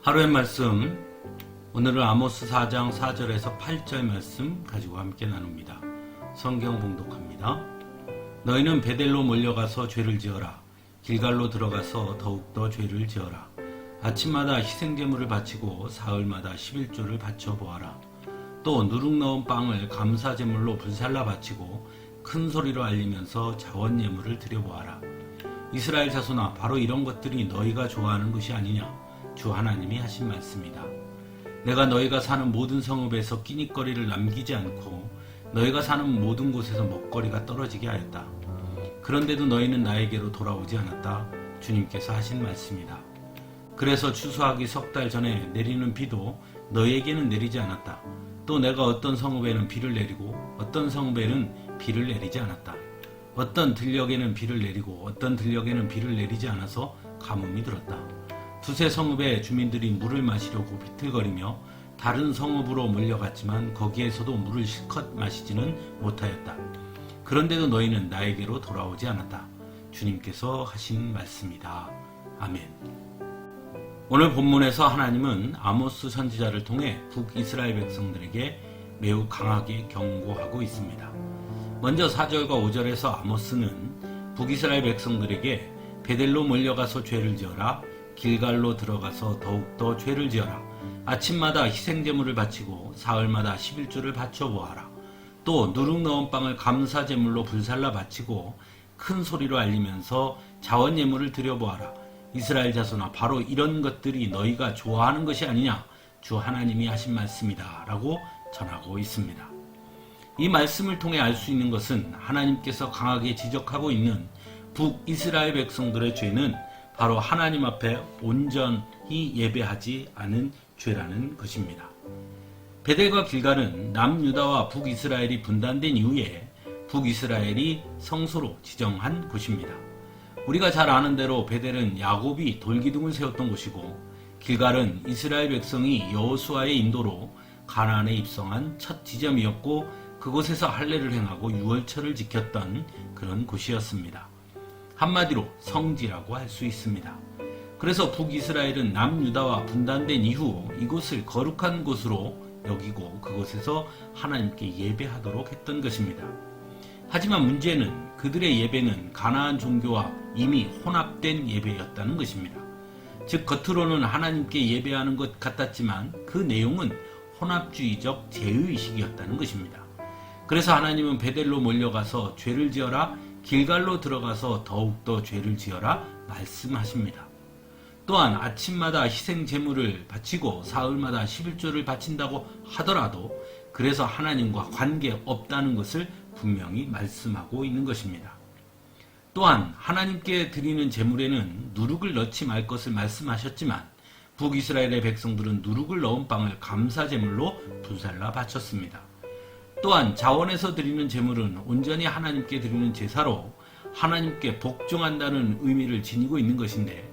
하루의 말씀, 오늘은 아모스 4장 4절에서 8절 말씀 가지고 함께 나눕니다. 성경 봉독합니다. 너희는 베델로 몰려가서 죄를 지어라. 길갈로 들어가서 더욱더 죄를 지어라. 아침마다 희생제물을 바치고 사흘마다 11조를 바쳐보아라. 또 누룩 넣은 빵을 감사제물로 불살라 바치고 큰 소리로 알리면서 자원예물을 드려보아라. 이스라엘 자손아, 바로 이런 것들이 너희가 좋아하는 것이 아니냐? 주 하나님이 하신 말씀이다. 내가 너희가 사는 모든 성읍에서 끼니거리를 남기지 않고 너희가 사는 모든 곳에서 먹거리가 떨어지게 하였다. 그런데도 너희는 나에게로 돌아오지 않았다. 주님께서 하신 말씀이다. 그래서 추수하기 석 달 전에 내리는 비도 너희에게는 내리지 않았다. 또 내가 어떤 성읍에는 비를 내리고 어떤 성읍에는 비를 내리지 않았다. 어떤 들녘에는 비를 내리고 어떤 들녘에는 비를 내리지 않아서 가뭄이 들었다. 두세 성읍의 주민들이 물을 마시려고 비틀거리며 다른 성읍으로 몰려갔지만 거기에서도 물을 실컷 마시지는 못하였다. 그런데도 너희는 나에게로 돌아오지 않았다. 주님께서 하신 말씀이다. 아멘. 오늘 본문에서 하나님은 아모스 선지자를 통해 북이스라엘 백성들에게 매우 강하게 경고하고 있습니다. 먼저 4절과 5절에서 아모스는 북이스라엘 백성들에게 베델로 몰려가서 죄를 지어라. 길갈로 들어가서 더욱더 죄를 지어라. 아침마다 희생제물을 바치고 사흘마다 11조를 바쳐보아라. 또 누룩 넣은 빵을 감사제물로 불살라 바치고 큰 소리로 알리면서 자원예물을 드려보아라. 이스라엘 자손아, 바로 이런 것들이 너희가 좋아하는 것이 아니냐? 주 하나님이 하신 말씀이다. 라고 전하고 있습니다. 이 말씀을 통해 알 수 있는 것은 하나님께서 강하게 지적하고 있는 북이스라엘 백성들의 죄는 바로 하나님 앞에 온전히 예배하지 않은 죄라는 것입니다. 베델과 길갈은 남유다와 북이스라엘이 분단된 이후에 북이스라엘이 성소로 지정한 곳입니다. 우리가 잘 아는 대로 베델은 야곱이 돌기둥을 세웠던 곳이고 길갈은 이스라엘 백성이 여호수아의 인도로 가나안에 입성한 첫 지점이었고 그곳에서 할례를 행하고 유월절을 지켰던 그런 곳이었습니다. 한마디로 성지라고 할 수 있습니다. 그래서 북이스라엘은 남유다와 분단된 이후 이곳을 거룩한 곳으로 여기고 그곳에서 하나님께 예배하도록 했던 것입니다. 하지만 문제는 그들의 예배는 가나안 종교와 이미 혼합된 예배였다는 것입니다. 즉 겉으로는 하나님께 예배하는 것 같았지만 그 내용은 혼합주의적 제의식이었다는 것입니다. 그래서 하나님은 베델로 몰려가서 죄를 지어라. 길갈로 들어가서 더욱더 죄를 지어라 말씀하십니다. 또한 아침마다 희생제물을 바치고 사흘마다 11조를 바친다고 하더라도 그래서 하나님과 관계없다는 것을 분명히 말씀하고 있는 것입니다. 또한 하나님께 드리는 제물에는 누룩을 넣지 말 것을 말씀하셨지만 북이스라엘의 백성들은 누룩을 넣은 빵을 감사제물로 불살라 바쳤습니다. 또한 자원에서 드리는 제물은 온전히 하나님께 드리는 제사로 하나님께 복종한다는 의미를 지니고 있는 것인데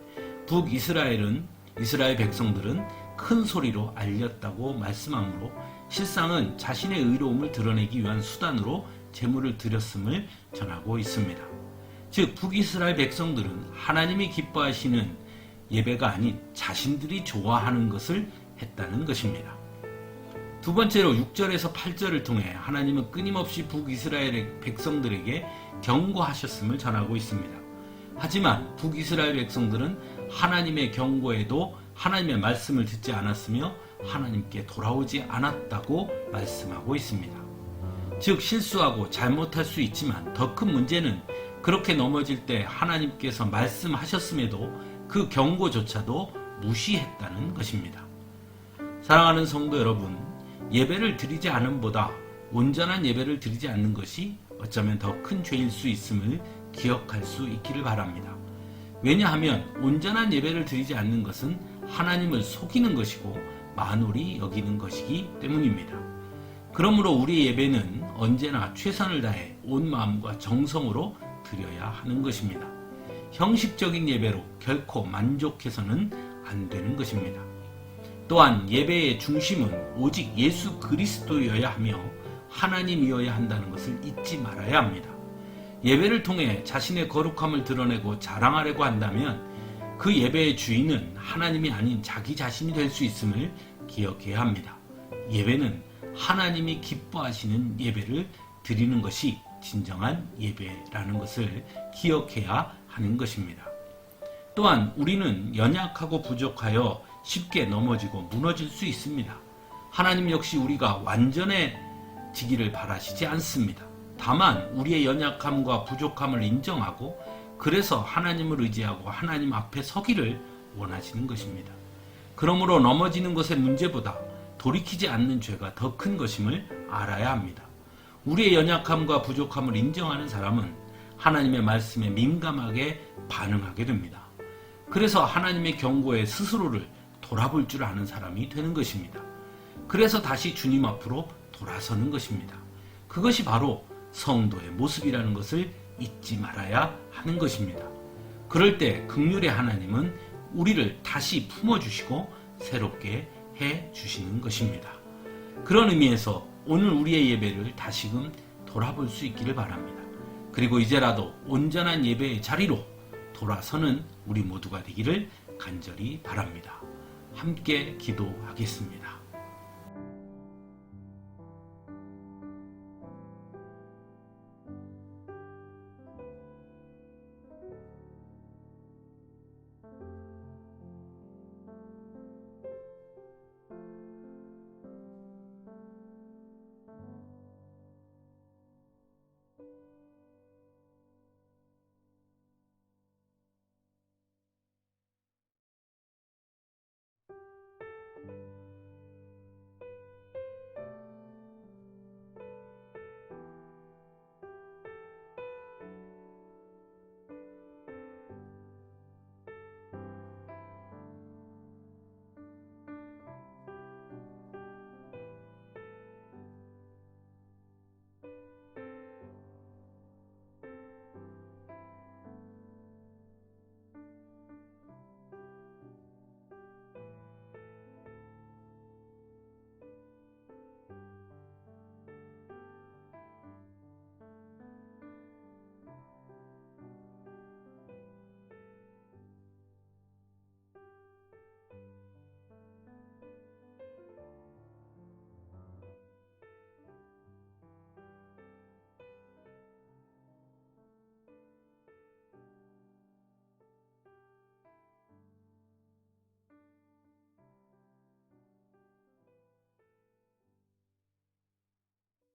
북이스라엘은 이스라엘 백성들은 큰 소리로 알렸다고 말씀하므로 실상은 자신의 의로움을 드러내기 위한 수단으로 제물을 드렸음을 전하고 있습니다. 즉 북이스라엘 백성들은 하나님이 기뻐하시는 예배가 아닌 자신들이 좋아하는 것을 했다는 것입니다. 두 번째로 6절에서 8절을 통해 하나님은 끊임없이 북이스라엘의 백성들에게 경고하셨음을 전하고 있습니다. 하지만 북이스라엘 백성들은 하나님의 경고에도 하나님의 말씀을 듣지 않았으며 하나님께 돌아오지 않았다고 말씀하고 있습니다. 즉 실수하고 잘못할 수 있지만 더 큰 문제는 그렇게 넘어질 때 하나님께서 말씀하셨음에도 그 경고조차도 무시했다는 것입니다. 사랑하는 성도 여러분, 예배를 드리지 않음보다 온전한 예배를 드리지 않는 것이 어쩌면 더 큰 죄일 수 있음을 기억할 수 있기를 바랍니다. 왜냐하면 온전한 예배를 드리지 않는 것은 하나님을 속이는 것이고 만홀히 여기는 것이기 때문입니다. 그러므로 우리의 예배는 언제나 최선을 다해 온 마음과 정성으로 드려야 하는 것입니다. 형식적인 예배로 결코 만족해서는 안 되는 것입니다. 또한 예배의 중심은 오직 예수 그리스도여야 하며 하나님이어야 한다는 것을 잊지 말아야 합니다. 예배를 통해 자신의 거룩함을 드러내고 자랑하려고 한다면 그 예배의 주인은 하나님이 아닌 자기 자신이 될 수 있음을 기억해야 합니다. 예배는 하나님이 기뻐하시는 예배를 드리는 것이 진정한 예배라는 것을 기억해야 하는 것입니다. 또한 우리는 연약하고 부족하여 쉽게 넘어지고 무너질 수 있습니다. 하나님 역시 우리가 완전해지기를 바라시지 않습니다. 다만 우리의 연약함과 부족함을 인정하고 그래서 하나님을 의지하고 하나님 앞에 서기를 원하시는 것입니다. 그러므로 넘어지는 것의 문제보다 돌이키지 않는 죄가 더 큰 것임을 알아야 합니다. 우리의 연약함과 부족함을 인정하는 사람은 하나님의 말씀에 민감하게 반응하게 됩니다. 그래서 하나님의 경고에 스스로를 돌아볼 줄 아는 사람이 되는 것입니다. 그래서 다시 주님 앞으로 돌아서는 것입니다. 그것이 바로 성도의 모습이라는 것을 잊지 말아야 하는 것입니다. 그럴 때 긍휼의 하나님은 우리를 다시 품어주시고 새롭게 해주시는 것입니다. 그런 의미에서 오늘 우리의 예배를 다시금 돌아볼 수 있기를 바랍니다. 그리고 이제라도 온전한 예배의 자리로 돌아서는 우리 모두가 되기를 간절히 바랍니다. 함께 기도하겠습니다.